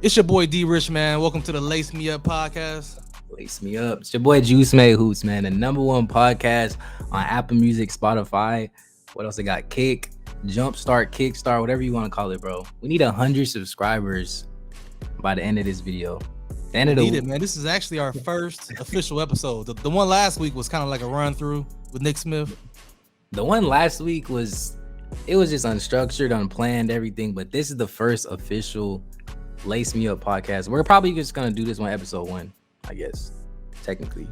It's your boy D Rich, man. Welcome to the LaceMeUp Podcast. Lace me up. It's your boy Juice May Hoots, man. The #1 podcast on Apple Music, Spotify. What else? They got Kick, Jumpstart, Kickstart, whatever you want to call it, bro. We need 100 subscribers by the end of this video. The end of Need it, man. This is actually our first official episode. The one last week was kind of like a run through with Nick Smith. The one last week was just unstructured, unplanned, everything. But this is the first official Lace Me Up podcast. We're probably just gonna do this one episode 1, I guess, technically.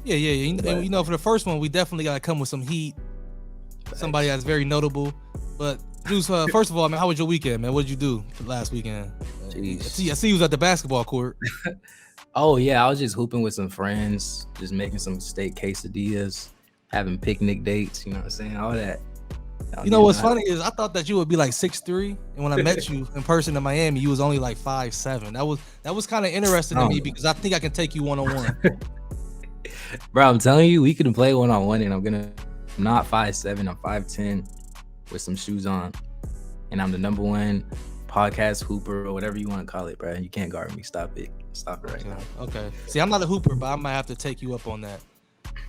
Yeah. You know, for the first one, we definitely got to come with some heat. Somebody that's very notable. But Juice, first of all, man, how was your weekend, man? What did you do last weekend? I see you was at the basketball court. Oh yeah, I was just hooping with some friends, just making some steak quesadillas, having picnic dates. You know what I'm saying? All that. You know what's funny is I thought that you would be like 6'3", and when I met you in person in Miami, you was only like 5'7". That was kind of interesting to me because I think I can take you one-on-one. Bro, I'm telling you, we can play one-on-one, and I'm not 5'7", I'm 5'10", with some shoes on, and I'm the #1 podcast hooper or whatever you want to call it, bro. You can't guard me. Stop it right now. Okay. See, I'm not a hooper, but I might have to take you up on that.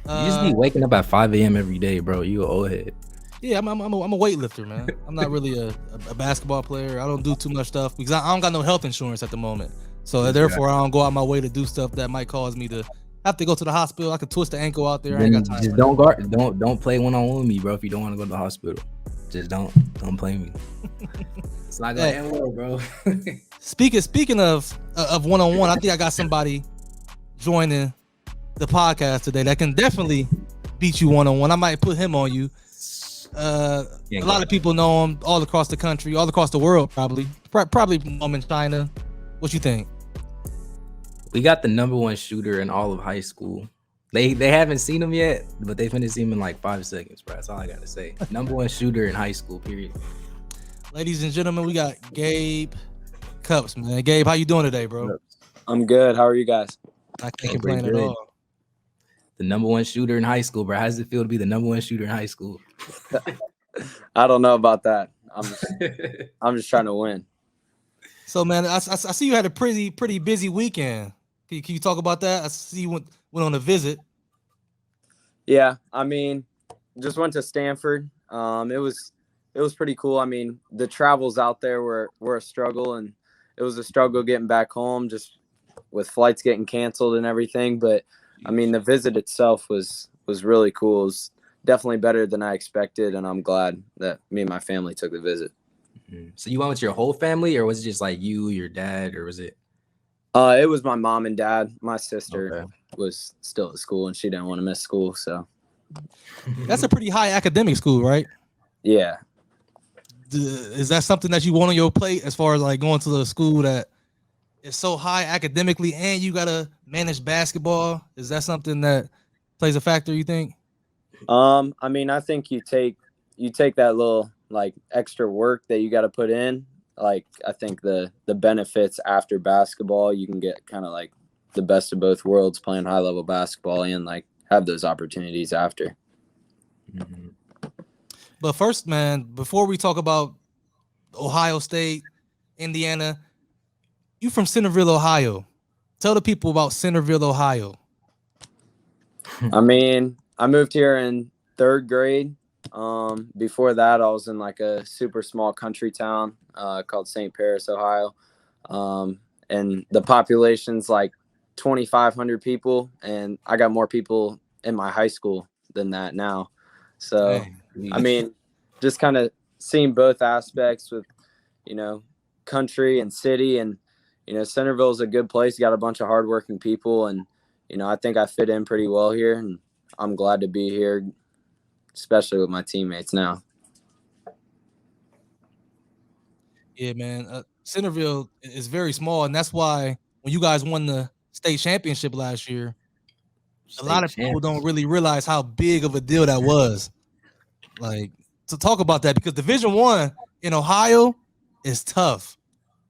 You just be waking up at 5 a.m. every day, bro. You an old head. Yeah, I'm a weightlifter, man. I'm not really a basketball player. I don't do too much stuff because I don't got no health insurance at the moment. So therefore, I don't go out my way to do stuff that might cause me to have to go to the hospital. I could twist the ankle out there. I ain't got time. Just don't play one-on-one with me, bro. If you don't want to go to the hospital, just don't play me. It's not gonna end well, bro. Speaking of one-on-one, I think I got somebody joining the podcast today that can definitely beat you one-on-one. I might put him on you. A lot of people know him all across the country, all across the world, probably know him in China. What you think? We got the #1 shooter in all of high school. They haven't seen him yet, but they finna see him in like 5 seconds, bro. That's all I gotta say. #1 shooter in high school, period. Ladies and gentlemen, we got Gabe Cupps, man. Gabe, how you doing today, bro? I'm good. How are you guys? I can't complain at all. The #1 shooter in high school, bro. How does it feel to be the #1 shooter in high school? I don't know about that. I'm just trying to win. So, man, I see you had a pretty busy weekend. Can you talk about that? I see you went on a visit. Yeah, I mean, just went to Stanford. It was pretty cool. I mean, the travels out there were a struggle, and it was a struggle getting back home, just with flights getting canceled and everything. But I mean, the visit itself was really cool. It was definitely better than I expected, and I'm glad that me and my family took the visit. Mm-hmm. So you went with your whole family, or was it just like you, your dad, or was it? It was my mom and dad. My sister was still at school, and she didn't want to miss school. So that's a pretty high academic school, right? Yeah. Is that something that you want on your plate as far as like going to the school that is so high academically and you gotta manage basketball? Is that something that plays a factor, you think? I mean, I think you take that little like extra work that you got to put in. Like, I think the benefits after basketball, you can get kind of like the best of both worlds, playing high level basketball and like have those opportunities after. Mm-hmm. But first, man, before we talk about Ohio State, Indiana, you from Centerville, Ohio. Tell the people about Centerville, Ohio. I mean, I moved here in 3rd grade. Before that, I was in like a super small country town called St. Paris, Ohio. And the population's like 2,500 people, and I got more people in my high school than that now. So, I mean, just kind of seeing both aspects with, you know, country and city. And, you know, Centerville is a good place. You got a bunch of hardworking people. And, you know, I think I fit in pretty well here. And I'm glad to be here, especially with my teammates now. Yeah, man. Centerville is very small. And that's why when you guys won the state championship last year, a lot of people don't really realize how big of a deal that was. Like, to talk about that, because Division I in Ohio is tough.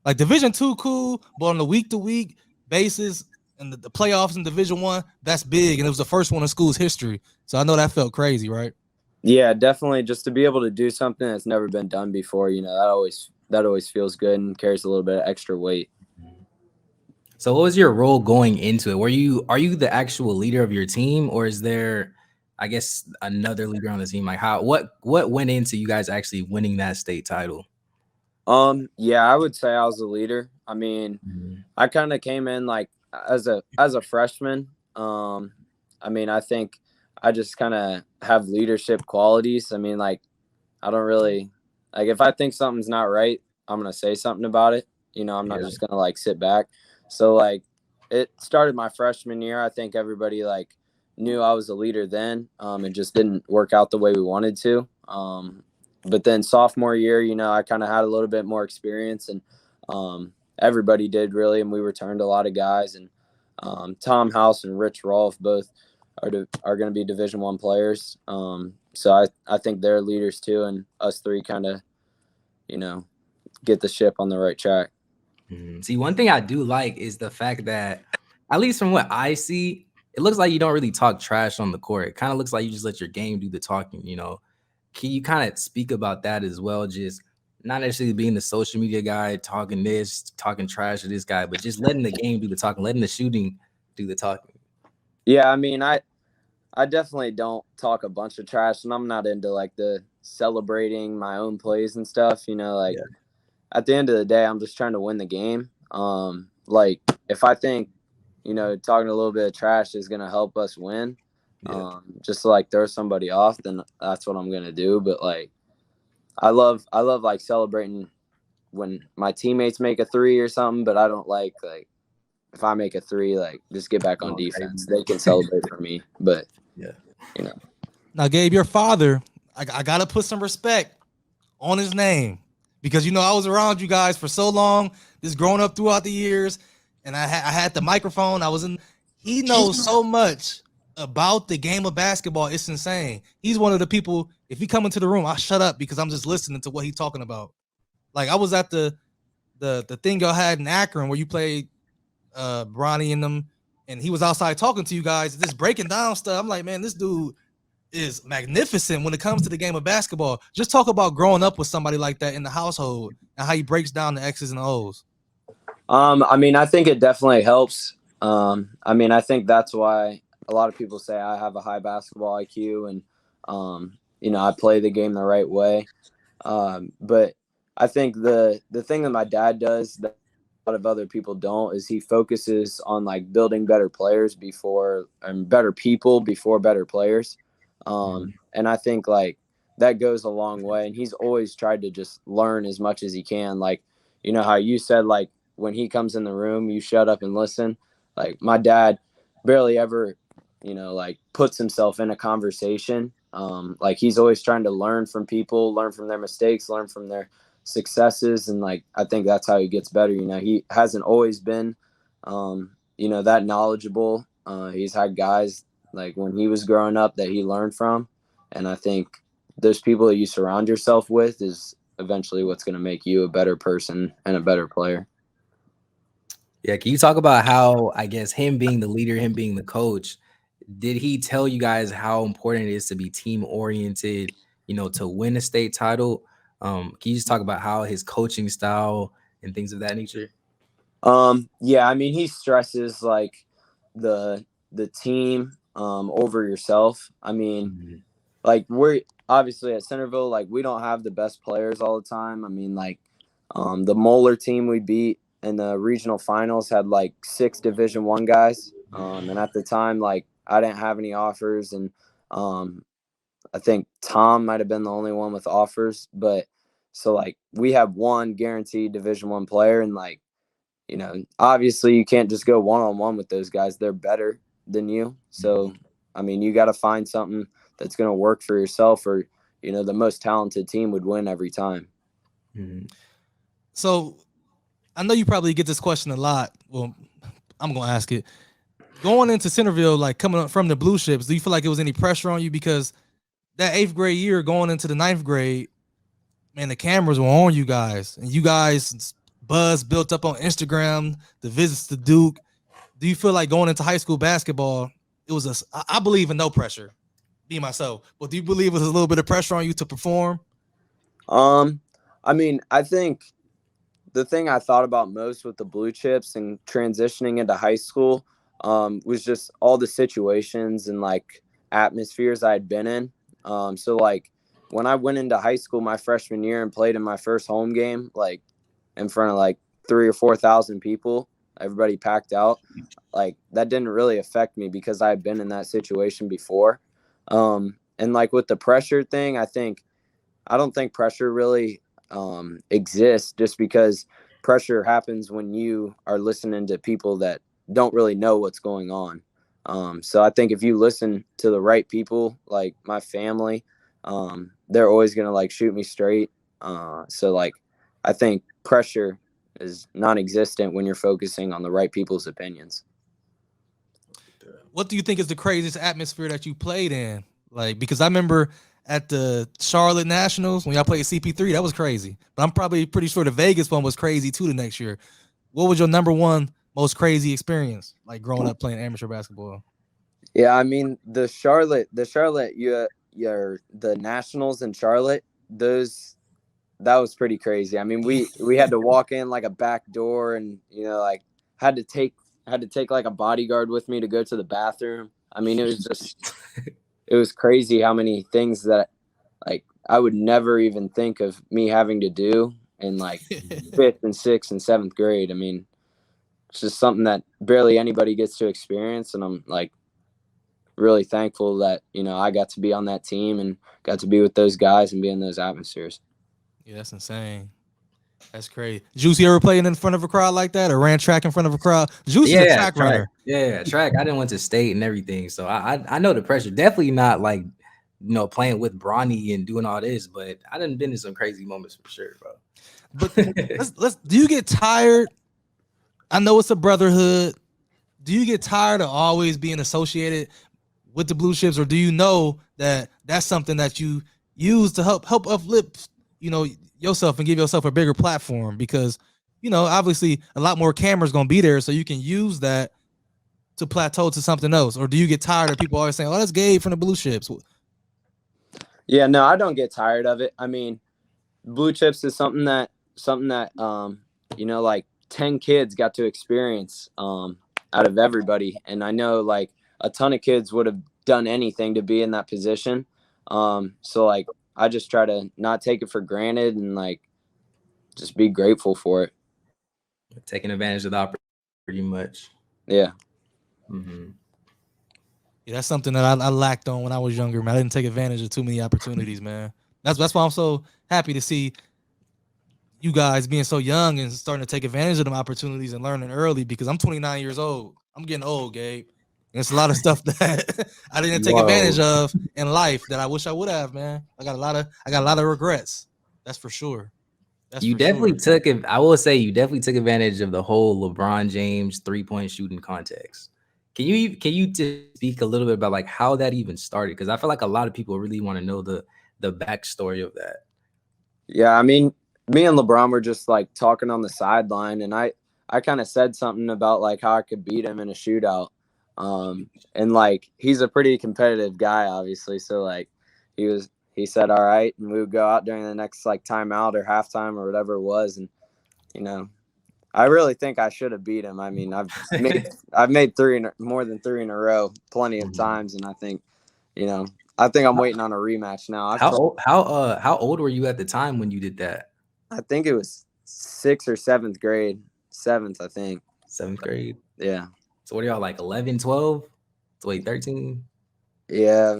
Like, Division II, cool, but on the week-to-week basis and the playoffs in Division I, that's big, and it was the first one in school's history. So I know that felt crazy, right? Yeah, definitely. Just to be able to do something that's never been done before, you know, that always feels good and carries a little bit of extra weight. So what was your role going into it? Are you the actual leader of your team, or is there, I guess, another leader on the team? Like what went into you guys actually winning that state title? Yeah, I would say I was the leader. I mean, I kind of came in like as a freshman. I mean, I think I just kind of have leadership qualities. I mean, like I don't really like if I think something's not right, I'm gonna say something about it. You know, I'm not just gonna like sit back. So like it started my freshman year. I think everybody like knew I was a leader then. It just didn't work out the way we wanted to. But then sophomore year, you know, I kind of had a little bit more experience, and everybody did really, and we returned a lot of guys. And Tom House and Rich Rolfe both are going to be Division I players. So I think they're leaders too, and us three kind of, you know, get the ship on the right track. See, one thing I do like is the fact that, at least from what I see, it looks like you don't really talk trash on the court. It kind of looks like you just let your game do the talking, you know. Can you kind of speak about that as well? Just not necessarily being the social media guy, talking trash to this guy, but just letting the game do the talking, letting the shooting do the talking. Yeah, I mean, I definitely don't talk a bunch of trash, and I'm not into like the celebrating my own plays and stuff, you know, like at the end of the day, I'm just trying to win the game. Like if I think, you know, talking a little bit of trash is going to help us win, just to like throw somebody off, then that's what I'm going to do. But like, I love like celebrating when my teammates make a three or something, but I don't like if I make a three, like just get back on defense. They can celebrate for me, but you know. Now, Gabe, your father, I got to put some respect on his name, because, you know, I was around you guys for so long, just growing up throughout the years, and I had the microphone. He knows so much about the game of basketball. It's insane. He's one of the people, if he come into the room, I shut up because I'm just listening to what he's talking about. Like I was at the thing y'all had in Akron where you played Bronny and them, and he was outside talking to you guys, just breaking down stuff. I'm like, man, this dude is magnificent when it comes to the game of basketball. Just talk about growing up with somebody like that in the household and how he breaks down the X's and O's. I mean, I think it definitely helps. I mean, I think that's why a lot of people say I have a high basketball IQ, and you know, I play the game the right way. But I think the thing that my dad does that a lot of other people don't is he focuses on like building better players better people before better players. And I think like that goes a long way. And he's always tried to just learn as much as he can. Like, you know how you said, like when he comes in the room, you shut up and listen. Like my dad barely ever, you know, like puts himself in a conversation. Like he's always trying to learn from people, learn from their mistakes, learn from their successes. And like, I think that's how he gets better. You know, he hasn't always been, you know, that knowledgeable. He's had guys like when he was growing up that he learned from. And I think those people that you surround yourself with is eventually what's going to make you a better person and a better player. Yeah. Can you talk about how, I guess, him being the leader, him being the coach, did he tell you guys how important it is to be team oriented, you know, to win a state title? Can you just talk about how his coaching style and things of that nature? Yeah, I mean, he stresses like the team over yourself. I mean, like we're obviously at Centerville, like we don't have the best players all the time. I mean, like the Moeller team we beat in the regional finals had like 6 Division I guys. And at the time, like I didn't have any offers, and I think Tom might have been the only one with offers. But so like we have one guaranteed Division I player, and like, you know, obviously you can't just go one-on-one with those guys. They're better than you. So, I mean, you got to find something that's going to work for yourself, or, you know, the most talented team would win every time. So I know you probably get this question a lot. Well, I'm going to ask it. Going into Centerville, like coming up from the Blue Ships, do you feel like it was any pressure on you? Because that 8th grade year going into the 9th grade, man, the cameras were on you guys, and you guys buzz built up on Instagram, the visits to Duke. Do you feel like going into high school basketball, it was I believe in no pressure, be myself, but do you believe it was a little bit of pressure on you to perform? I mean, I think the thing I thought about most with the Blue Chips and transitioning into high school was just all the situations and like atmospheres I had been in. So like when I went into high school my freshman year and played in my first home game, like in front of like 3,000 or 4,000 people, everybody packed out, like that didn't really affect me because I had been in that situation before. And like with the pressure thing, I don't think pressure really exists, just because pressure happens when you are listening to people that don't really know what's going on. So I think if you listen to the right people, like my family, they're always going to like shoot me straight. So like, I think pressure is non-existent when you're focusing on the right people's opinions. What do you think is the craziest atmosphere that you played in? Like, because I remember at the Charlotte Nationals when y'all played CP3, that was crazy. But I'm probably pretty sure the Vegas one was crazy too the next year. What was your number one most crazy experience, like growing up playing amateur basketball? Yeah, I mean the Nationals in Charlotte, that was pretty crazy. I mean, we had to walk in like a back door, and like had to take like a bodyguard with me to go to the bathroom. I mean, it was crazy how many things that like I would never even think of me having to do in like 5th and 6th and 7th grade. I mean, it's just something that barely anybody gets to experience, and I'm like really thankful that I got to be on that team and got to be with those guys and be in those atmospheres. Yeah, that's insane. That's crazy. Juice, you ever playing in front of a crowd like that or ran track in front of a crowd? Juice is a track runner. Yeah, track. I didn't went to state and everything, so I know the pressure. Definitely not like playing with Bronny and doing all this, but I done been in some crazy moments for sure, bro. But let's do you get tired? I know it's a brotherhood. Do you get tired of always being associated with the Blue Chips, or do you know that that's something that you use to help uplift yourself and give yourself a bigger platform? Because obviously a lot more cameras gonna be there, so you can use that to plateau to something else. Or do you get tired of people always saying, "Oh, that's Gabe from the Blue Chips"? Yeah, no, I don't get tired of it. I mean, Blue Chips is something that like 10 kids got to experience out of everybody, and I know like a ton of kids would have done anything to be in that position. So like I just try to not take it for granted and like just be grateful for it. Taking advantage of the opportunity pretty much. Yeah. Mm-hmm. Yeah, that's something that I lacked on when I was younger, man. I didn't take advantage of too many opportunities, man. That's why I'm so happy to see you guys being so young and starting to take advantage of them opportunities and learning early, because I'm 29 years old. I'm getting old, Gabe. And it's a lot of stuff that I didn't take advantage of in life that I wish I would have, man. I got a lot of regrets. That's for sure. You definitely took it. I will say you definitely took advantage of the whole LeBron James 3-point shooting context. Can you just speak a little bit about like how that even started? Because I feel like a lot of people really want to know the backstory of that. Yeah, I mean, me and LeBron were just like talking on the sideline, and I kind of said something about like how I could beat him in a shootout. And like he's a pretty competitive guy, obviously. So like he said, all right, and we would go out during the next like timeout or halftime or whatever it was, and I really think I should have beat him. I mean, I've made more than three in a row plenty of times, and I think I'm waiting on a rematch now. How old were you at the time when you did that? I think it was 6th or 7th grade. 7th, I think. 7th grade. Yeah. So what are y'all like 11, 12? So wait, 13? Yeah,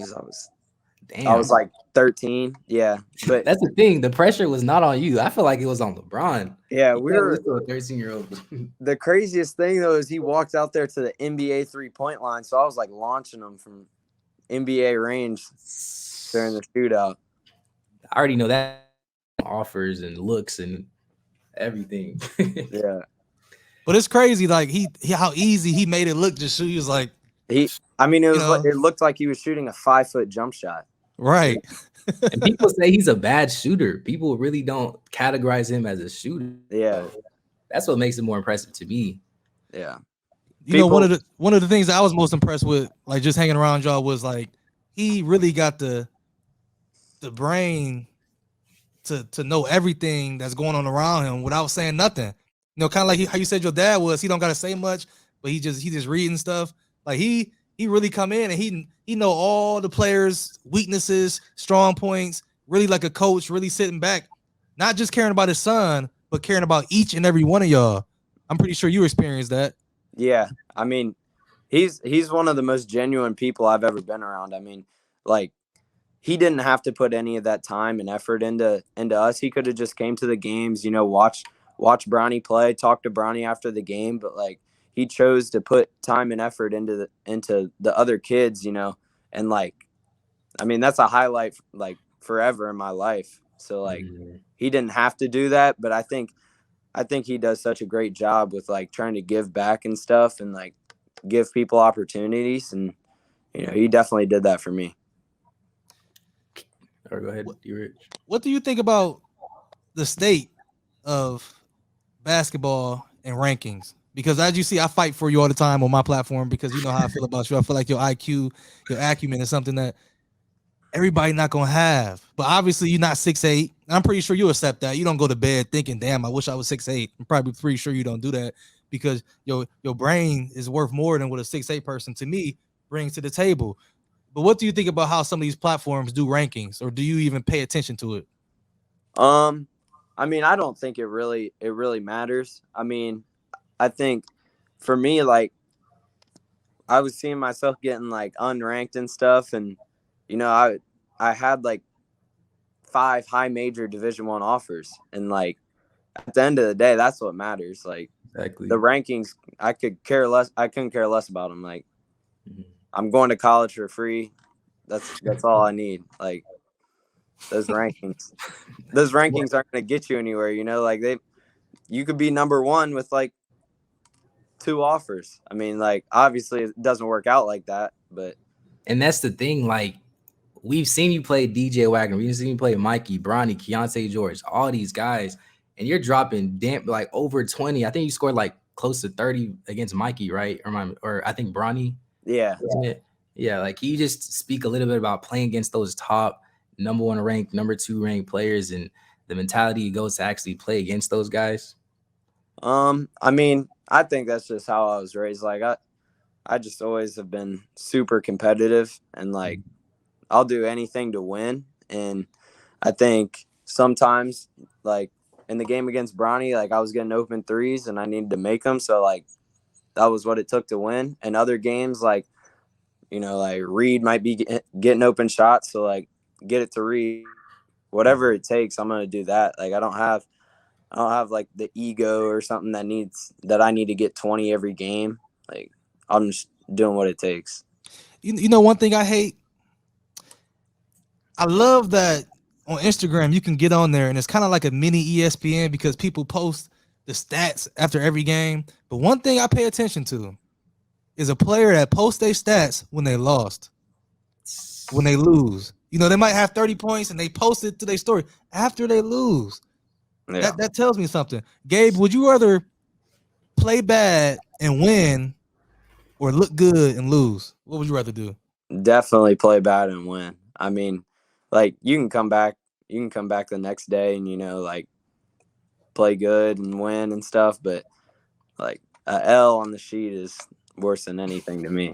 I was like 13. Yeah, but that's the thing. The pressure was not on you. I feel like it was on LeBron. Yeah, we were still a 13-year-old. The craziest thing though is he walked out there to the NBA 3-point line, so I was like launching him from NBA range during the shootout. I already know that offers and looks and everything. Yeah. But it's crazy, like he how easy he made it look. Just he was like it looked like he was shooting a 5-foot jump shot. Right. And people say he's a bad shooter. People really don't categorize him as a shooter. Yeah. That's what makes it more impressive to me. Yeah. One of the things that I was most impressed with, like just hanging around y'all, was like he really got the brain to know everything that's going on around him without saying nothing. You know, kind of like how you said your dad was. He don't got to say much, but he just reading stuff. Like he really come in and he know all the players' weaknesses, strong points. Really like a coach, really sitting back, not just caring about his son, but caring about each and every one of y'all. I'm pretty sure you experienced that. Yeah, I mean, he's one of the most genuine people I've ever been around. I mean, like, he didn't have to put any of that time and effort into us. He could have just came to the games, you know, watch Bronny play, talk to Bronny after the game, but like he chose to put time and effort into the other kids, you know, and like, I mean, that's a highlight like forever in my life. So like, he didn't have to do that, but I think he does such a great job with like trying to give back and stuff and like give people opportunities, and you know, he definitely did that for me. Or go ahead, Rich. What do you think about the state of basketball and rankings? Because as you see, I fight for you all the time on my platform because you know how I feel about you. I feel like your IQ, your acumen is something that everybody not gonna have. But obviously, you're not 6'8". I'm pretty sure you accept that. You don't go to bed thinking, "Damn, I wish I was 6'8". I'm probably pretty sure you don't do that because your brain is worth more than what a 6'8" person to me brings to the table. But what do you think about how some of these platforms do rankings, or do you even pay attention to it? I mean, I don't think it really matters. I mean, I think for me, like, I was seeing myself getting like unranked and stuff, and you know, I had like 5 high major Division I offers, and like at the end of the day, that's what matters. Like, exactly. The rankings, I couldn't care less about them. Like, I'm going to college for free. That's all I need. Like, those rankings aren't going to get you anywhere. You know, like you could be number 1 with like 2 offers. I mean, like, obviously it doesn't work out like that, but. And that's the thing. Like, we've seen you play DJ Wagner. We've seen you play Mikey, Bronny, Keontae George, all these guys, and you're dropping like over 20. I think you scored like close to 30 against Mikey, right? Or I think Bronny. Yeah. Yeah. Like, can you just speak a little bit about playing against those top number 1 ranked, number 2 ranked players and the mentality it goes to actually play against those guys? I mean, I think that's just how I was raised. Like, I just always have been super competitive, and like I'll do anything to win. And I think sometimes, like in the game against Bronny, like I was getting open threes and I needed to make them. So like that was what it took to win. And other games, like, you know, like Reed might be getting open shots. So like get it to Reed, whatever it takes, I'm going to do that. Like, I don't have like the ego or something that I need to get 20 every game. Like, I'm just doing what it takes. You know, one thing I hate, I love that on Instagram you can get on there and it's kind of like a mini ESPN because people post the stats after every game. But one thing I pay attention to is a player that posts their stats when they lost, when they lose. You know, they might have 30 points and they post it to their story after they lose. Yeah. That tells me something. Gabe, would you rather play bad and win or look good and lose? What would you rather do? Definitely play bad and win. I mean, like, you can come back the next day and, you know, like, play good and win and stuff, but like a L on the sheet is worse than anything to me.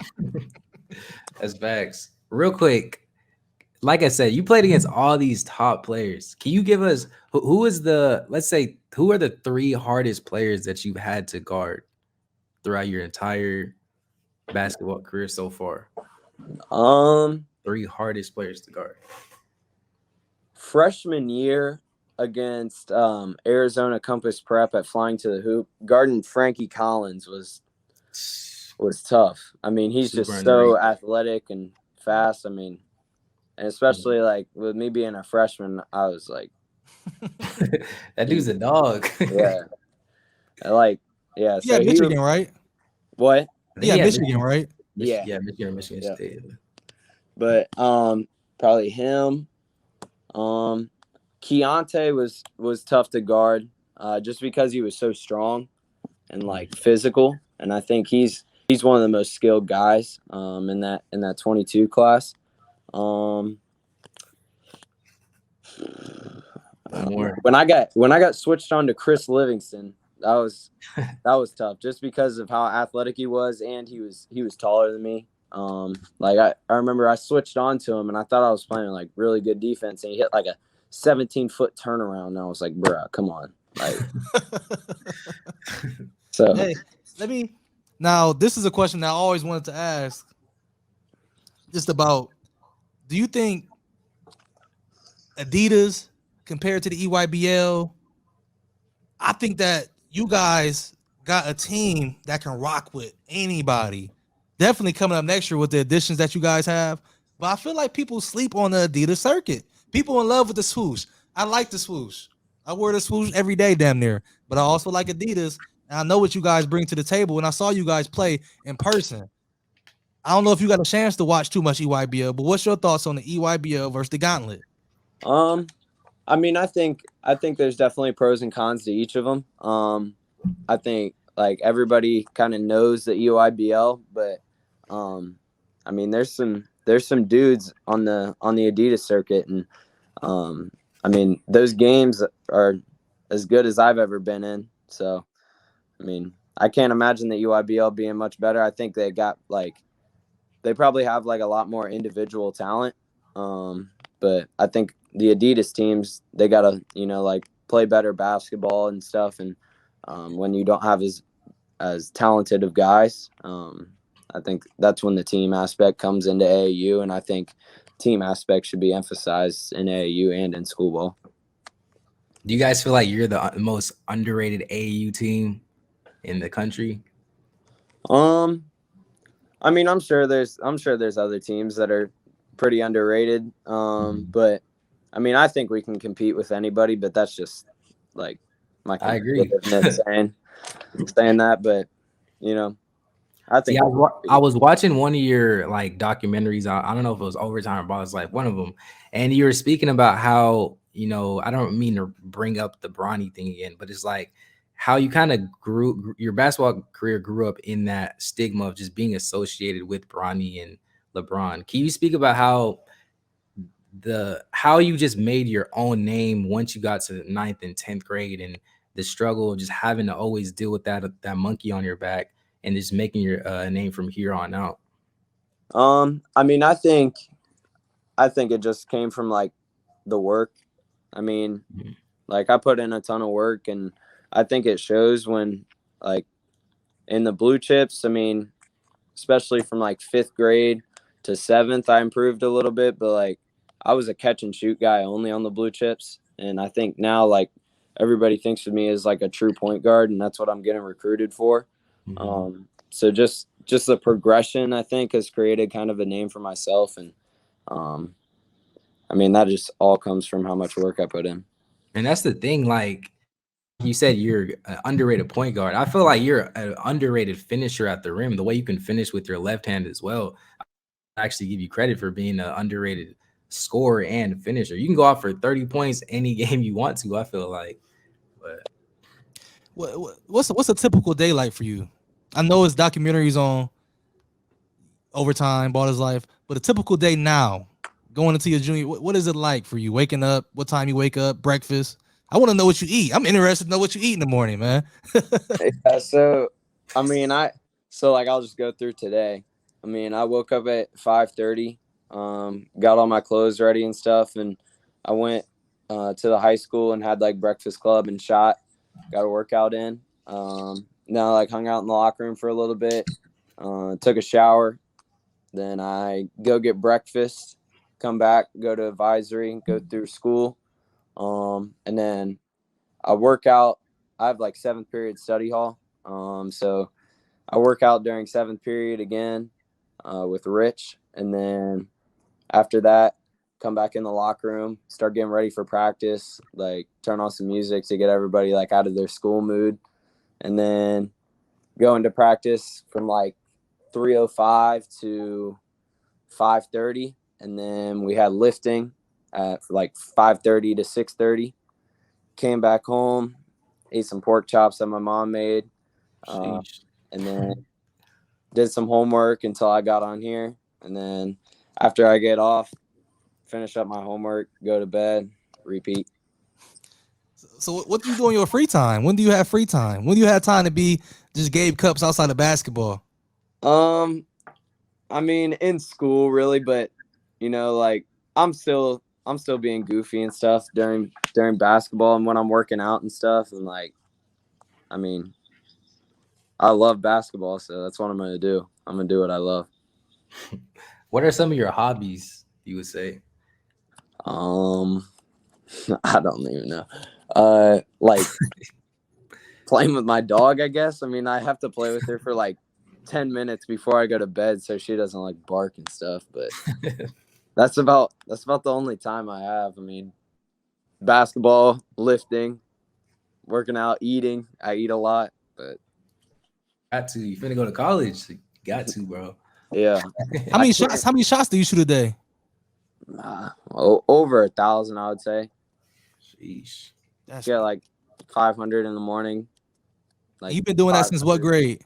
That's facts. Real quick, like I said, you played against all these top players. Can you give us who are the 3 hardest players that you've had to guard throughout your entire basketball career so far? 3 hardest players to guard. Freshman year against Arizona Compass Prep at Flying to the Hoop, guarding Frankie Collins was tough. I mean, he's super just so athletic and fast. I mean, and especially like with me being a freshman, I was like, that dude's a dog. Yeah. Yeah. So Michigan, right? What? Yeah, Michigan, right? Yeah, Michigan State. But probably him. Keontae was tough to guard, just because he was so strong and like physical, and I think he's one of the most skilled guys in that 22 class. When I got switched on to Chris Livingston, that was tough just because of how athletic he was, and he was taller than me. Like I remember I switched on to him and I thought I was playing like really good defense, and he hit like a 17-foot turnaround, and I was like, bruh, come on. Like, so hey, now this is a question that I always wanted to ask, just about, do you think Adidas compared to the EYBL, I think that you guys got a team that can rock with anybody. Definitely coming up next year with the additions that you guys have. But I feel like people sleep on the Adidas circuit. People in love with the swoosh. I like the swoosh. I wear the swoosh every day, damn near. But I also like Adidas. And I know what you guys bring to the table. And I saw you guys play in person. I don't know if you got a chance to watch too much EYBL, but what's your thoughts on the EYBL versus the Gauntlet? I mean, I think there's definitely pros and cons to each of them. I think like everybody kind of knows the EYBL, but I mean, there's some dudes on the Adidas circuit, and I mean, those games are as good as I've ever been in. So, I mean, I can't imagine the EYBL being much better. I think they probably have like a lot more individual talent. But I think the Adidas teams, they got to, like play better basketball and stuff. And when you don't have as talented of guys, I think that's when the team aspect comes into AAU. And I think team aspect should be emphasized in AAU and in school ball. Do you guys feel like you're the most underrated AAU team in the country? I mean, I'm sure there's other teams that are pretty underrated. But I mean, I think we can compete with anybody, but that's just like my I agree saying that, but I think I was watching one of your like documentaries. I don't know if it was Overtime or Ball's Life, one of them, and you were speaking about how, I don't mean to bring up the Bronny thing again, but it's like how you kind of your basketball career grew up in that stigma of just being associated with Bronny and LeBron. Can you speak about how you just made your own name once you got to the 9th and 10th grade, and the struggle of just having to always deal with that monkey on your back and just making your name from here on out? I mean, I think it just came from like the work. I mean, like I put in a ton of work, and I think it shows when like in the blue chips. I mean, especially from like 5th grade to 7th, I improved a little bit, but like I was a catch and shoot guy only on the blue chips. And I think now like everybody thinks of me as like a true point guard, and that's what I'm getting recruited for. So just the progression, I think, has created kind of a name for myself. And I mean, that just all comes from how much work I put in. And that's the thing, like you said, you're an underrated point guard. I feel like you're an underrated finisher at the rim. The way you can finish with your left hand as well, I actually give you credit for being an underrated scorer and finisher. You can go out for 30 points any game you want to, I feel like. But what's a typical day like for you? I know it's documentaries on Overtime, Ball's Life, but a typical day now, going into your junior, what is it like for you? Waking up, what time you wake up, breakfast? I want to know what you eat. I'm interested to know what you eat in the morning, man. Yeah, so I mean, I'll just go through today. I mean, I woke up at 5:30, got all my clothes ready and stuff, and I went to the high school and had like breakfast club and got a workout in. Now like hung out in the locker room for a little bit, took a shower, then I go get breakfast, come back, go to advisory, go through school, and then I work out. I have like 7th period study hall, so I work out during 7th period again with Rich, and then after that, come back in the locker room, start getting ready for practice, like turn on some music to get everybody like out of their school mood, and then go into practice from like 3:05 to 5:30, and then we had lifting at like 5:30 to 6:30. Came back home, ate some pork chops that my mom made, and then did some homework until I got on here, and then after I get off, finish up my homework, go to bed, repeat. So what do you do in your free time? When do you have free time? When do you have time to be just Gabe Cupps outside of basketball? I mean, in school, really, but like I'm still being goofy and stuff during basketball and when I'm working out and stuff. And like, I mean, I love basketball, so that's what I'm gonna do. I'm gonna do what I love. What are some of your hobbies, you would say? I don't even know. Like playing with my dog, I guess. I mean, I have to play with her for like 10 minutes before I go to bed so she doesn't like bark and stuff, but that's about the only time I have. I mean, basketball, lifting, working out, eating. I eat a lot, but Got to. You finna go to college. So you got to, bro. yeah. How many shots do you shoot a day? Over 1,000, I would say. Sheesh. That's Yeah, like 500 in the morning. Like you've been doing that since what grade?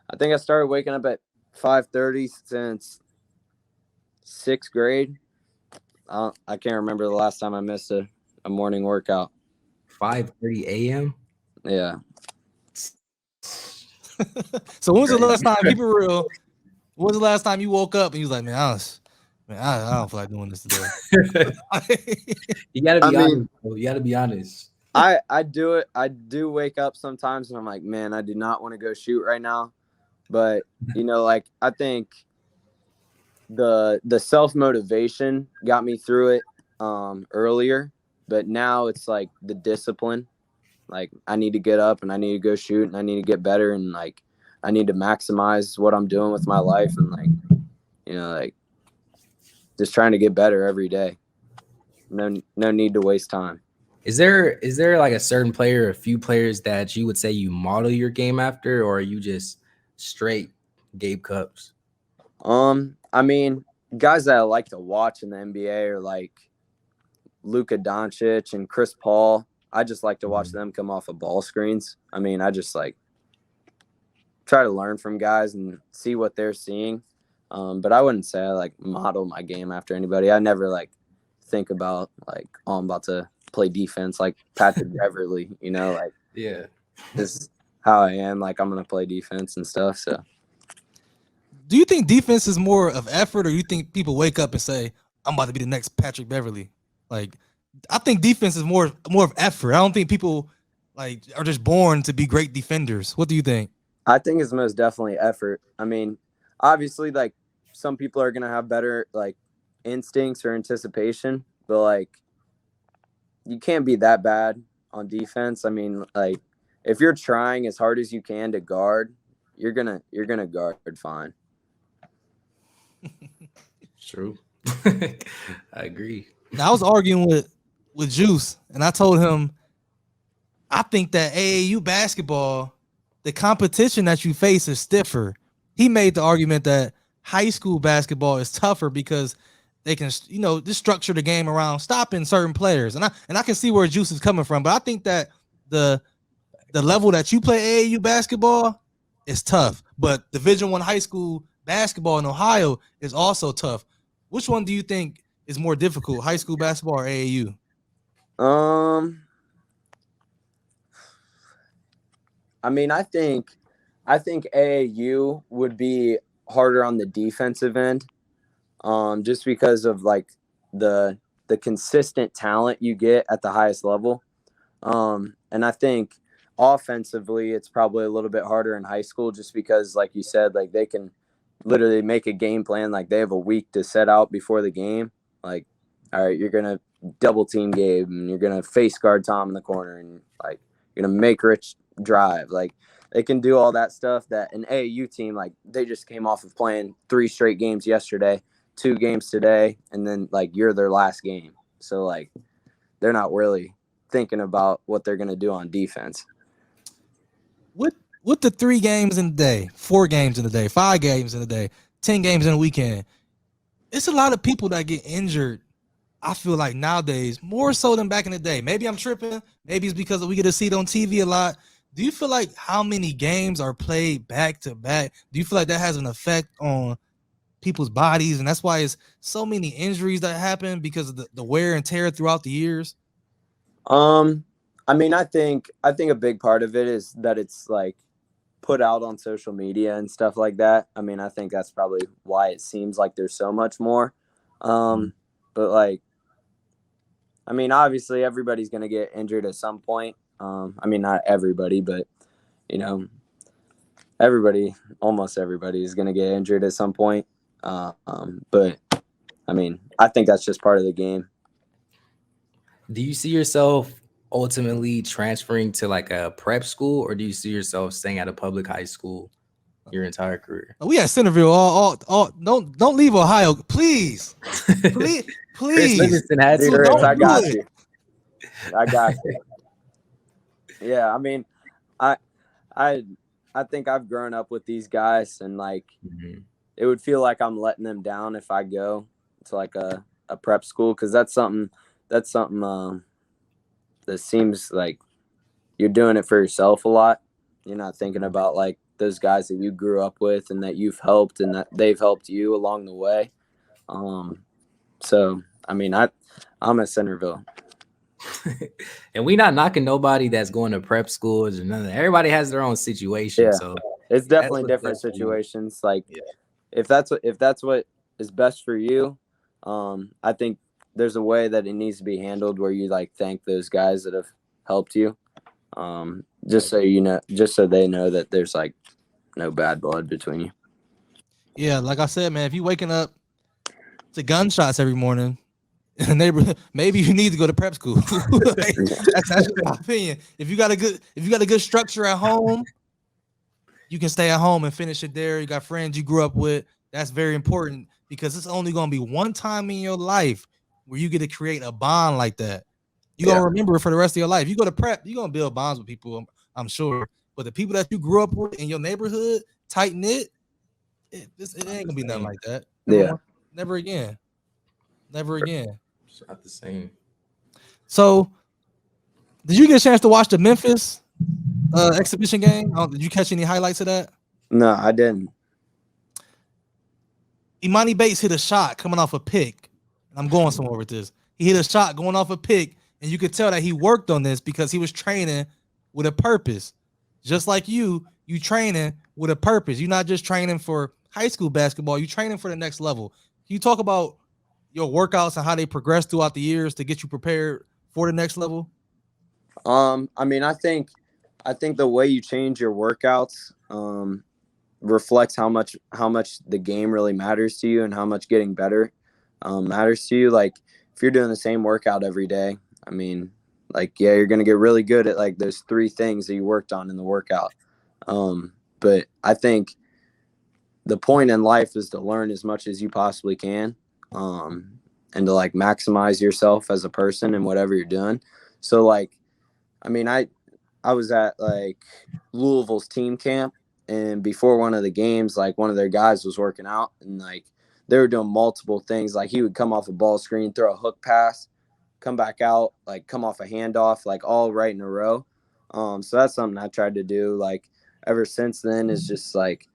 I think I started waking up at 5:30 since 6th grade. I can't remember the last time I missed a morning workout. 5:30 a.m. Yeah. So when was the last time? Keep it real. When was the last time you woke up and you was like, man, I don't feel like doing this today. You gotta be honest, bro. You gotta be honest. I do it. I do wake up sometimes and I'm like, man, I do not want to go shoot right now. But like I think the self-motivation got me through it earlier, but now it's like the discipline. Like I need to get up and I need to go shoot and I need to get better and like I need to maximize what I'm doing with my life and like like just trying to get better every day. No need to waste time. Is there like a certain player or a few players that you would say you model your game after, or are you just straight Gabe Cupps? I mean, guys that I like to watch in the NBA are like Luka Doncic and Chris Paul. I just like to watch them come off of ball screens. I mean, I just like try to learn from guys and see what they're seeing. But I wouldn't say I like model my game after anybody. I never like think about like, oh, I'm about to play defense like Patrick Beverly, like Yeah. this is how I am. Like I'm going to play defense and stuff. So do you think defense is more of effort or you think people wake up and say, I'm about to be the next Patrick Beverly? Like, I think defense is more of effort. I don't think people like are just born to be great defenders. What do you think? I think it's most definitely effort. I mean, obviously, like some people are gonna have better like instincts or anticipation, but like you can't be that bad on defense. I mean, like if you're trying as hard as you can to guard, you're gonna guard fine. True. I agree. Now I was arguing with Juice, and I told him I think that AAU basketball, the competition that you face is stiffer. He made the argument that high school basketball is tougher because they can, just structure the game around stopping certain players. And I can see where Juice is coming from, but I think that the level that you play AAU basketball is tough. But Division I high school basketball in Ohio is also tough. Which one do you think is more difficult, high school basketball or AAU? I mean, I think AAU would be harder on the defensive end, just because of like the consistent talent you get at the highest level. And I think offensively, it's probably a little bit harder in high school, just because, like you said, like they can literally make a game plan. Like they have a week to set out before the game. Like, all right, you're gonna double team Gabe, and you're gonna face guard Tom in the corner, and like you're gonna make Rich drive. Like they can do all that stuff that an AAU team, like they just came off of playing 3 straight games yesterday, 2 games today, and then like you're their last game. So like they're not really thinking about what they're gonna do on defense. With the 3 games in a day, 4 games in a day, 5 games in a day, 10 games in a weekend, it's a lot of people that get injured. I feel like nowadays more so than back in the day. Maybe I'm tripping. Maybe it's because we get to see it on TV a lot. Do you feel like how many games are played back to back? Do you feel like that has an effect on people's bodies, and that's why it's so many injuries that happen because of the wear and tear throughout the years? I mean, I think a big part of it is that it's like put out on social media and stuff like that. I mean, I think that's probably why it seems like there's so much more. But like, I mean, obviously everybody's going to get injured at some point. I mean, not everybody, but you know, almost everybody is going to get injured at some point. But I mean, I think that's just part of the game. Do you see yourself ultimately transferring to like a prep school, or do you see yourself staying at a public high school your entire career? We at Centerville. All don't leave Ohio, please. Please. Chris Livingston had to. I got you. Yeah, I mean, I think I've grown up with these guys, and like it would feel like I'm letting them down if I go to like a prep school, because that's something that seems like you're doing it for yourself a lot. You're not thinking about like those guys that you grew up with and that you've helped and that they've helped you along the way. So I mean, I'm at Centerville. And we not knocking nobody that's going to prep schools or nothing. Everybody has their own situation. Yeah. So it's definitely different situations. Like if that's what is best for you, I think there's a way that it needs to be handled where you like thank those guys that have helped you. Just so they know that there's like no bad blood between you. Yeah, like I said, man, if you waking up to gunshots every morning in the neighborhood, maybe you need to go to prep school. Like, that's my opinion. If you got a good structure at home, you can stay at home and finish it there. You got friends you grew up with. That's very important, because it's only going to be one time in your life where you get to create a bond like that. You're going to remember it for the rest of your life. You go to prep, you're going to build bonds with people, I'm sure. But the people that you grew up with in your neighborhood, tight-knit, it ain't going to be nothing like that. Never again. It's not the same. So, did you get a chance to watch the Memphis exhibition game? Did you catch any highlights of that? No, I didn't. Imani Bates hit a shot coming off a pick. I'm going somewhere with this. He hit a shot going off a pick, and you could tell that he worked on this because he was training with a purpose. Just like you training with a purpose. You're not just training for high school basketball. You're training for the next level. Can you talk about your workouts and how they progress throughout the years to get you prepared for the next level? I mean, I think the way you change your workouts reflects how much the game really matters to you and how much getting better matters to you. Like if you're doing the same workout every day, I mean, like, yeah, you're going to get really good at like those 3 things that you worked on in the workout. But I think the point in life is to learn as much as you possibly can, and to like maximize yourself as a person in whatever you're doing. So like, I mean, I was at like Louisville's team camp, and before one of the games, like one of their guys was working out, and like they were doing multiple things. Like he would come off a ball screen, throw a hook pass, come back out, like come off a handoff, like all right in a row. So that's something I tried to do like ever since then, is just like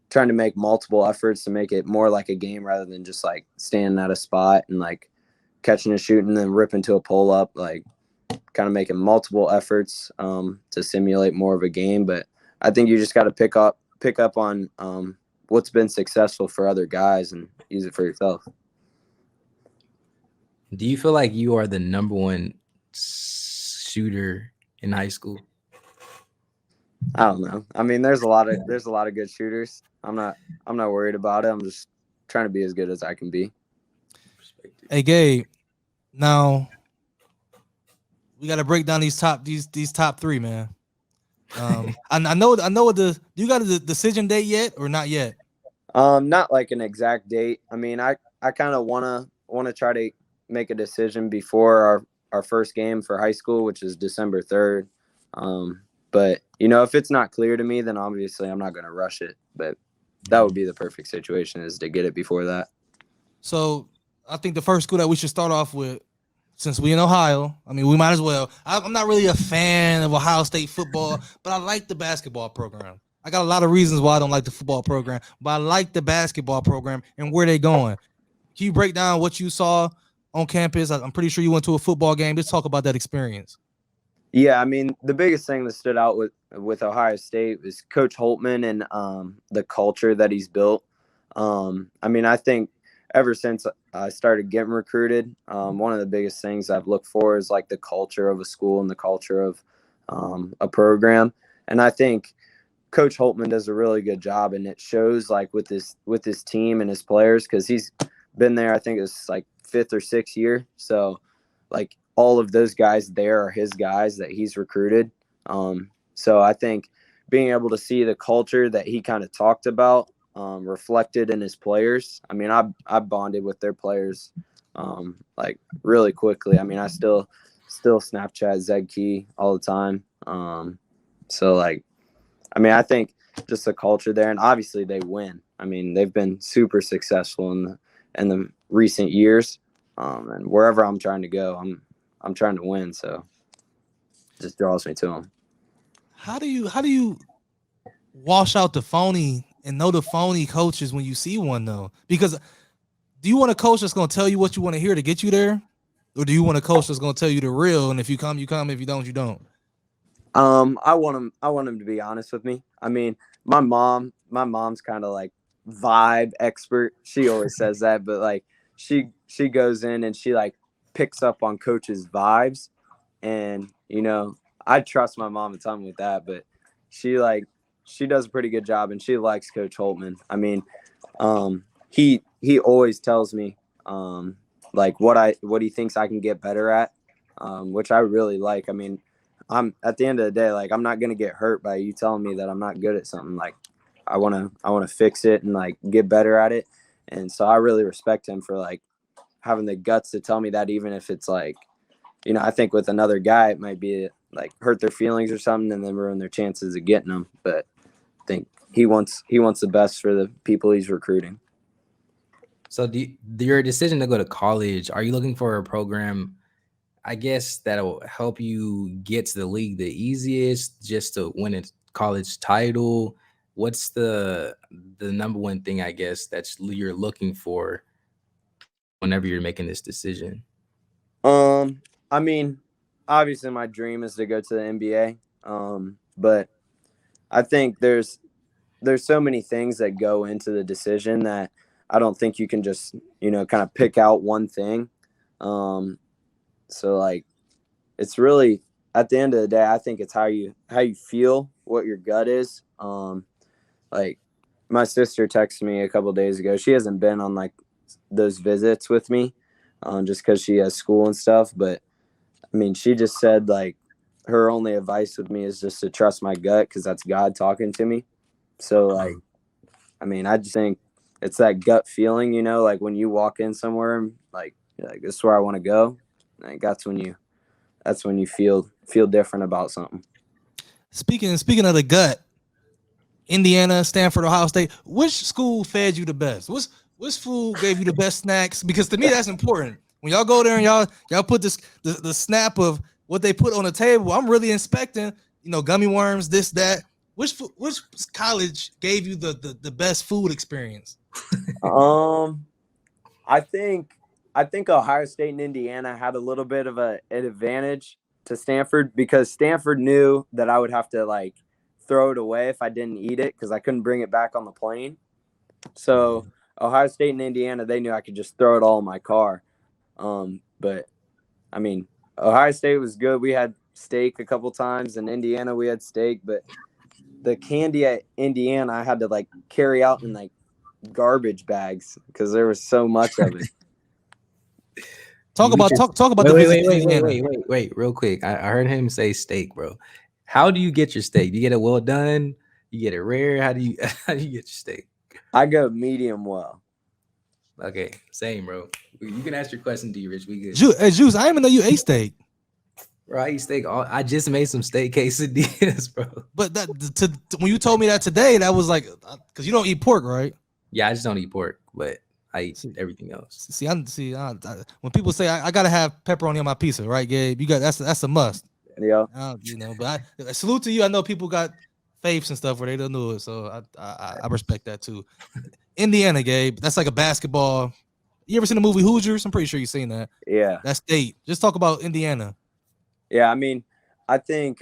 trying to make multiple efforts to make it more like a game rather than just like standing at a spot and like catching and shooting and then ripping to a pull up, like kind of making multiple efforts to simulate more of a game. But I think you just got to pick up on what's been successful for other guys and use it for yourself. Do you feel like you are the number one shooter in high school? I don't know. I mean, there's a lot of good shooters. I'm not worried about it. I'm just trying to be as good as I can be. Hey Gabe, now we got to break down these top 3, man. I know do you got a decision date yet or not yet? Not like an exact date. I mean, I kind of want to try to make a decision before our first game for high school, which is December 3rd. But you know, if it's not clear to me, then obviously I'm not going to rush it. But that would be the perfect situation, is to get it before that. So I think the first school that we should start off with, since we in Ohio, I mean, we might as well. I'm not really a fan of Ohio State football, but I like the basketball program. I got a lot of reasons why I don't like the football program, but I like the basketball program and where they going. Can you break down what you saw on campus? I'm pretty sure you went to a football game. Let's talk about that experience. Yeah, I mean, the biggest thing that stood out with Ohio State was Coach Holtman and the culture that he's built. I mean, I think ever since I started getting recruited, one of the biggest things I've looked for is like the culture of a school and the culture of a program. And I think Coach Holtman does a really good job, and it shows like with this team and his players, because he's been there. I think it's like 5th or 6th year. So like all of those guys there are his guys that he's recruited. So I think being able to see the culture that he kind of talked about reflected in his players. I mean, I bonded with their players like really quickly. I mean, I still Snapchat Zed Key all the time. So like, I mean, I think just the culture there, and obviously they win. I mean, they've been super successful in the recent years. And wherever I'm trying to go, I'm trying to win. So it just draws me to them. How do you wash out the phony and know the phony coaches when you see one though? Because do you want a coach that's going to tell you what you want to hear to get you there, or do you want a coach that's going to tell you the real? And if you come, you come. If you don't, you don't. I want him to be honest with me. I mean, my mom's kind of like vibe expert. She always says that, but like she goes in and she like picks up on coaches' vibes, and you know, I trust my mom a ton with that, but she does a pretty good job, and she likes Coach Holtman. I mean, he always tells me like what he thinks I can get better at, which I really like. I mean, I'm at the end of the day, like I'm not gonna get hurt by you telling me that I'm not good at something. Like I wanna fix it and like get better at it. And so I really respect him for like having the guts to tell me that, even if it's like, you know, I think with another guy it might be like hurt their feelings or something and then ruin their chances of getting them. But I think he wants the best for the people he's recruiting. So your decision to go to college, are you looking for a program, I guess, that'll help you get to the league the easiest, just to win a college title? What's the number one thing, I guess, you're looking for whenever you're making this decision? I mean, obviously my dream is to go to the NBA. But I think there's so many things that go into the decision that I don't think you can just, you know, kind of pick out one thing. So like, it's really, at the end of the day, I think it's how you feel, what your gut is. Like my sister texted me a couple of days ago. She hasn't been on like those visits with me, just because she has school and stuff. But I mean, she just said like her only advice with me is just to trust my gut, because that's God talking to me. So like, I mean, I just think it's that gut feeling, you know, like when you walk in somewhere and like this is where I want to go. Like that's when you feel different about something. Speaking of the gut, Indiana, Stanford, Ohio State, which school fed you the best? Which food gave you the best snacks? Because to me, that's important. When y'all go there and y'all put the snap of what they put on the table, I'm really inspecting, you know, gummy worms, this, that. Which college gave you the best food experience? I think Ohio State and Indiana had a little bit of an advantage to Stanford, because Stanford knew that I would have to like throw it away if I didn't eat it, because I couldn't bring it back on the plane. So Ohio State and Indiana, they knew I could just throw it all in my car. But I mean, Ohio State was good. We had steak a couple times. In Indiana, we had steak, but the candy at Indiana, I had to like carry out in like garbage bags because there was so much of it. Talk about the visit. Wait, real quick. I heard him say steak, bro. How do you get your steak? Do you get it well done? You get it rare? How do you get your steak? I go medium well. Okay, same, bro. You can ask your question, D Rich. We good. Juice, I didn't even know you ate steak. Bro, I eat steak. I just made some steak quesadillas, bro. But when you told me that today, that was like, because you don't eat pork, right? Yeah, I just don't eat pork, but I eat everything else. When people say I gotta have pepperoni on my pizza, right, Gabe? You got that's a must. Yeah. You know, but I salute to you. I know people got faiths and stuff where they don't know it, so I respect that too. Indiana, Gabe, that's like a basketball. You ever seen the movie Hoosiers? I'm pretty sure you've seen that. Yeah. That's state. Just talk about Indiana. Yeah, I mean, I think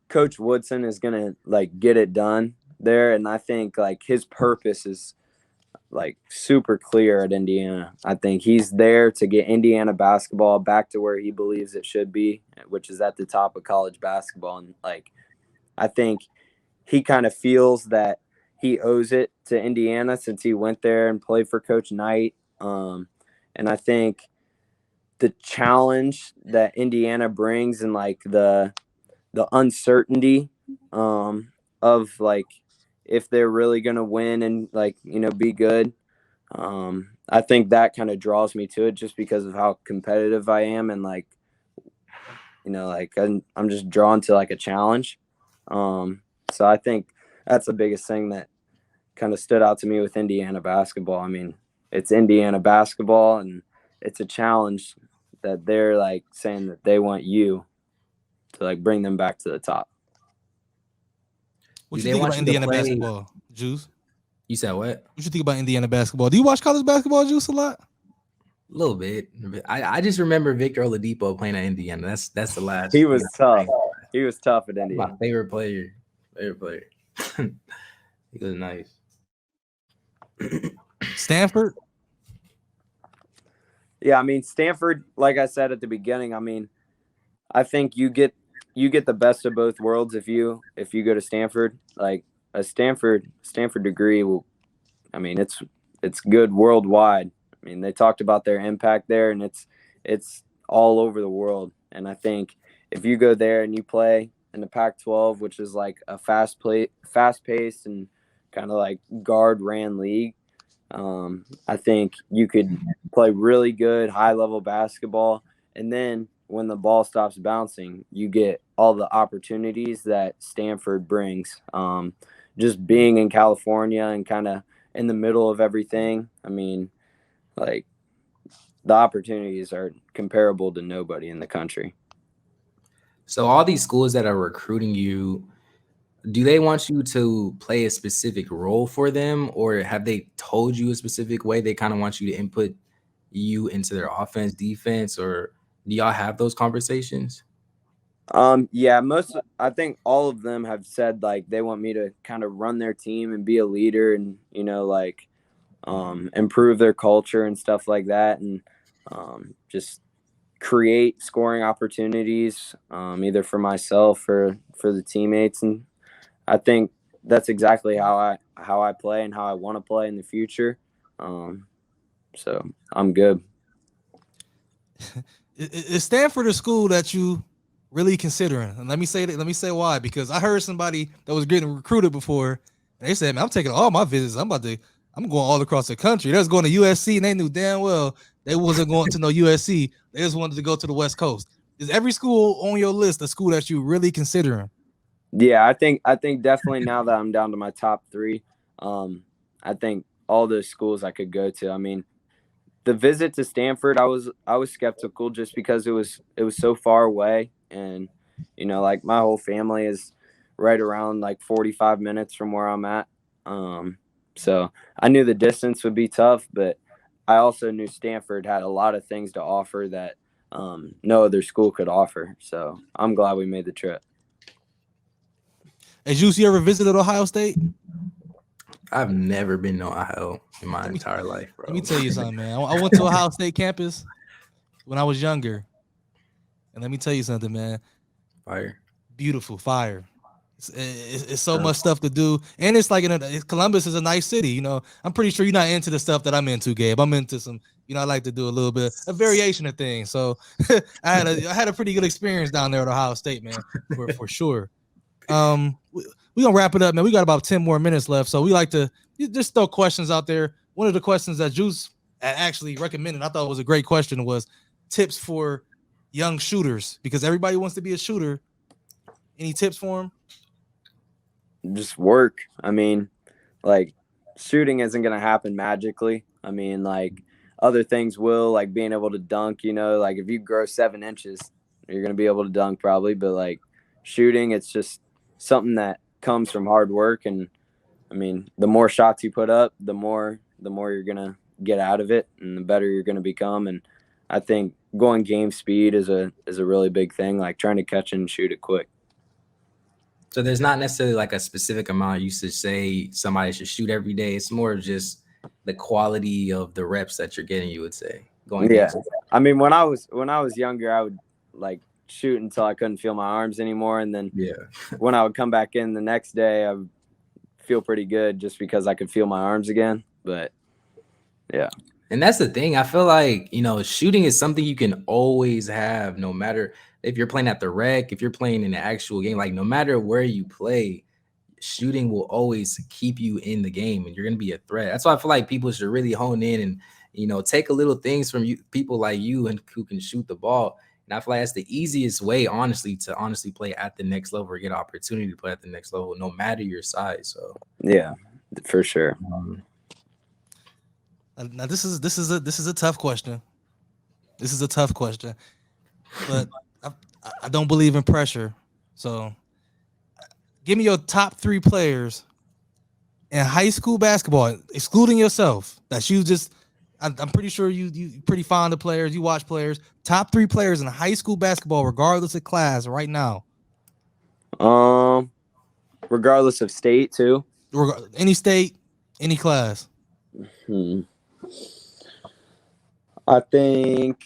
Coach Woodson is gonna like get it done there, and I think like his purpose is like super clear at Indiana. I think he's there to get Indiana basketball back to where he believes it should be, which is at the top of college basketball. And like, I think he kind of feels that he owes it to Indiana since he went there and played for Coach Knight. And I think the challenge that Indiana brings and like the uncertainty of like if they're really going to win and like, you know, be good. I think that kind of draws me to it just because of how competitive I am. And like, you know, like I'm just drawn to like a challenge. So I think that's the biggest thing that kind of stood out to me with Indiana basketball. I mean, it's Indiana basketball and it's a challenge that they're like saying that they want you to like bring them back to the top. What you think about Indiana basketball, Juice? You said what? What you think about Indiana basketball? Do you watch college basketball, Juice, a lot? A little bit. I just remember Victor Oladipo playing at Indiana. That's the last. He was tough. He was tough at Indiana. My favorite player. He was nice. Stanford? Yeah, I mean, Stanford, like I said at the beginning, I mean, I think you get the best of both worlds if you go to Stanford. Like a Stanford degree will, I mean, it's good worldwide. I mean, they talked about their impact there, and it's all over the world. And I think if you go there and you play in the Pac-12, which is like a fast-paced and kind of like guard-ran league, I think you could play really good high-level basketball. And then when the ball stops bouncing, you get all the opportunities that Stanford brings. Just being in California and kind of in the middle of everything, I mean, like the opportunities are comparable to nobody in the country. So all these schools that are recruiting you, do they want you to play a specific role for them, or have they told you a specific way they kind of want you to input you into their offense, defense, or do y'all have those conversations? Yeah, I think all of them have said like they want me to kind of run their team and be a leader and, you know, like improve their culture and stuff like that, and just create scoring opportunities either for myself or for the teammates. And I think that's exactly how I play and how I want to play in the future. So I'm good. Is Stanford a school that you really considering? And let me say why. Because I heard somebody that was getting recruited before, and they said, "Man, I'm taking all my visits. I'm going all across the country." They was going to USC, and they knew damn well they wasn't going to no USC. They just wanted to go to the West Coast. Is every school on your list a school that you really considering? Yeah, I think definitely now that I'm down to my top 3, I think all those schools I could go to. I mean, the visit to Stanford, I was skeptical just because it was so far away, and you know, like my whole family is right around like 45 minutes from where I'm at. So I knew the distance would be tough, but I also knew Stanford had a lot of things to offer that no other school could offer. So I'm glad we made the trip. Hey, Juice, you ever visited Ohio State? I've never been to Ohio in my entire life, bro. Let me tell you something, man. I went to Ohio State campus when I was younger. And let me tell you something, man. Fire. Beautiful, fire. It's so much stuff to do. And it's like, Columbus is a nice city. You know, I'm pretty sure you're not into the stuff that I'm into, Gabe. I'm into some, you know, I like to do a little bit, a variation of things. So I had a pretty good experience down there at Ohio State, man, for sure. We gonna wrap it up, man. We got about 10 more minutes left, so we like to just throw questions out there. One of the questions that Juice actually recommended, I thought was a great question, was tips for young shooters, because everybody wants to be a shooter. Any tips for them? Just work. I mean, like shooting isn't gonna happen magically. I mean, like other things will, like being able to dunk. You know, like if you grow 7 inches, you're gonna be able to dunk probably, but like shooting, it's just something that comes from hard work. And I mean, the more shots you put up, the more you're gonna get out of it, and the better you're gonna become. And I think going game speed is a really big thing, like trying to catch and shoot it quick. So there's not necessarily like a specific amount you should say somebody should shoot every day. It's more of just the quality of the reps that you're getting, you would say. Yeah. I mean, when I was younger, I would like shoot until I couldn't feel my arms anymore. And then when I would come back in the next day, I would feel pretty good just because I could feel my arms again. But yeah. And that's the thing. I feel like, you know, shooting is something you can always have, no matter if you're playing at the rec, if you're playing in an actual game, like no matter where you play, shooting will always keep you in the game and you're going to be a threat. That's why I feel like people should really hone in and, you know, take a little things from you, people like you and who can shoot the ball. And I feel like that's the easiest way, honestly, to honestly play at the next level or get an opportunity to play at the next level, no matter your size. So yeah, for sure. Now this is a tough question. This is a tough question, but I don't believe in pressure. So, give me your top 3 players in high school basketball, excluding yourself. That you just, I'm pretty sure you pretty fond of players. You watch players. Top 3 players in high school basketball, regardless of class, right now. Regardless of state too. Any state, any class. I think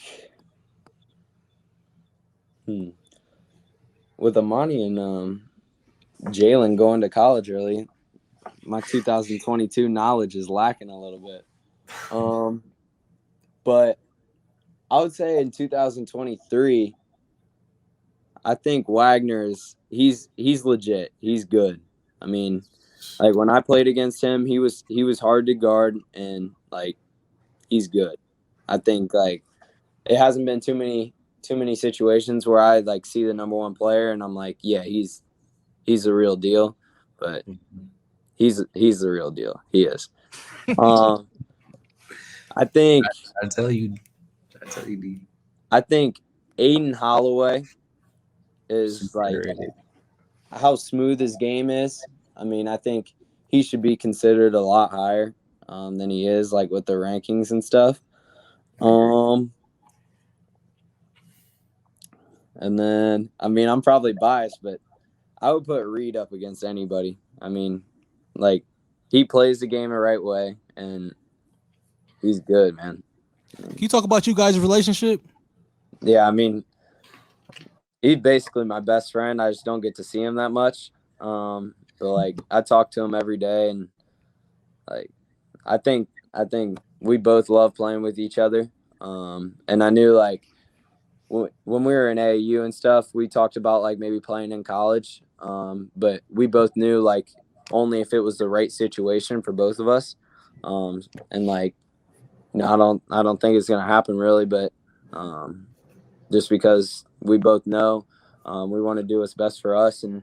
with Amani and Jalen going to college early, my 2022 knowledge is lacking a little bit. But I would say in 2023, I think Wagner he's legit. He's good. I mean, like when I played against him, he was hard to guard and like he's good. I think like it hasn't been too many situations where I like see the number 1 player and I'm like, yeah, he's the real deal, but he's the real deal. He is. I think I tell you, D. I think Aiden Holloway is like how smooth his game is. I mean, I think he should be considered a lot higher than he is, like with the rankings and stuff. And then, I mean, I'm probably biased, but I would put Reed up against anybody. I mean, like, he plays the game the right way, and he's good, man. Can you talk about you guys' relationship? Yeah, I mean, he's basically my best friend. I just don't get to see him that much. But, like, I talk to him every day, and, like, I think we both love playing with each other. And I knew, like, when we were in AAU and stuff, we talked about like maybe playing in college. But we both knew like only if it was the right situation for both of us. And like, you know, I don't think it's gonna happen really, but just because we both know we want to do what's best for us and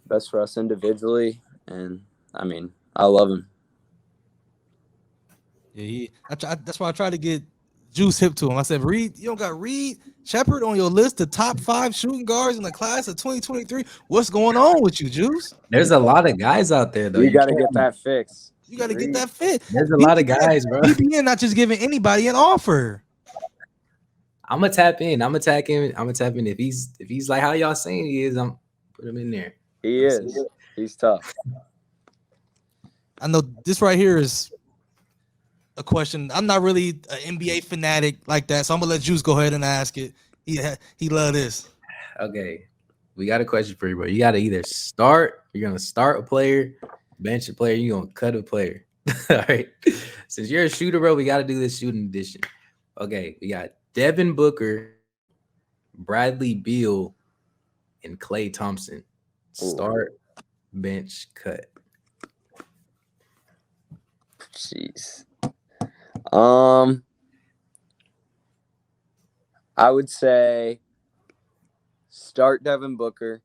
best for us individually. And I mean, I love him. Yeah, that's why I tried to get Juice hip to him. I said, Reed, you don't got Reed Shepard on your list, the top 5 shooting guards in the class of 2023. What's going on with you, Juice? There's a lot of guys out there, though. You got to get that fixed. You got to get that fit. There's a lot of guys, bro. BBN not just giving anybody an offer. I'm gonna tap in. I'm gonna tap in. If he's like how y'all saying he is, I'm put him in there. He is. He's tough. I know this right here is a question. I'm not really an NBA fanatic like that, so I'm gonna let Juice go ahead and ask it. He love this. Okay, we got a question for you, bro. You got to either start. You're gonna start a player, bench a player. You're gonna cut a player. All right. Since you're a shooter, bro, we got to do this shooting edition. Okay, we got Devin Booker, Bradley Beal, and Klay Thompson. Start, bench, cut. Jeez. I would say start Devin Booker,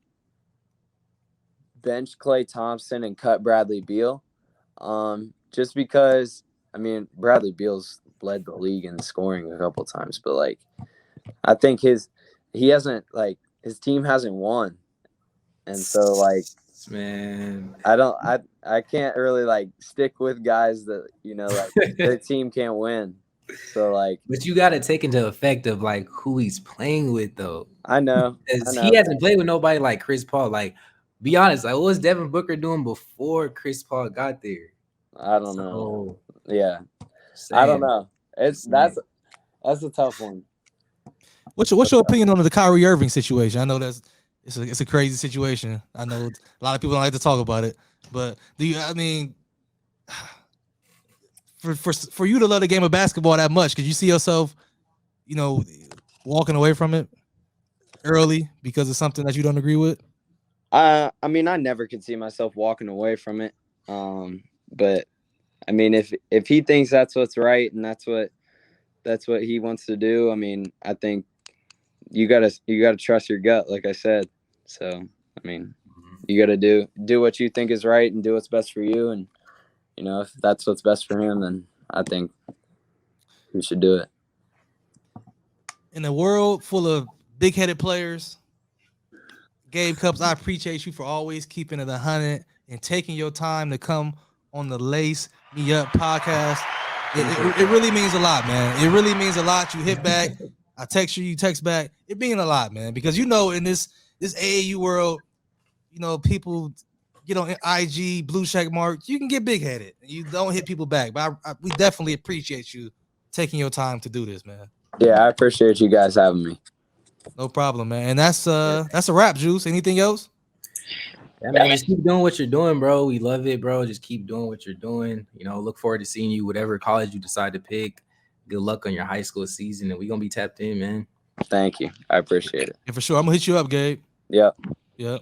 bench Klay Thompson, and cut Bradley Beal. Just because, I mean, Bradley Beal's led the league in scoring a couple times, but like, I think his team hasn't won, and so like, man, I can't really like stick with guys that, you know, like their team can't win. So like, but you got to take into effect of like who he's playing with though. I know. He hasn't played with nobody like Chris Paul. Like, be honest, like what was Devin Booker doing before Chris Paul got there? I don't know. Yeah, I don't know. That's a tough one. What's your opinion on the Kyrie Irving situation? I know it's a crazy situation. I know a lot of people don't like to talk about it, but for you to love the game of basketball that much, could you see yourself, walking away from it early because of something that you don't agree with? I mean, I never could see myself walking away from it. But I mean, if he thinks that's what's right and that's what he wants to do, I mean, I think you gotta trust your gut, like I said. So I mean, you gotta do what you think is right and do what's best for you. And if that's what's best for him, then I think he should do it. In a world full of big-headed players, Gabe Cupps, I appreciate you for always keeping it 100 and taking your time to come on the LaceMeUp Podcast. It really means a lot, man. It really means a lot. You hit back. I text you text back. It means a lot, man, because in this AAU world, people get on IG, blue check mark. You can get big-headed. You don't hit people back. But we definitely appreciate you taking your time to do this, man. Yeah, I appreciate you guys having me. No problem, man. And that's a wrap, Juice. Anything else? Yeah, man, just keep doing what you're doing, bro. We love it, bro. Just keep doing what you're doing. Look forward to seeing you, whatever college you decide to pick. Good luck on your high school season, and we're gonna be tapped in, man. Thank you. I appreciate it. Yeah, for sure. I'm gonna hit you up, Gabe. Yep. Yep.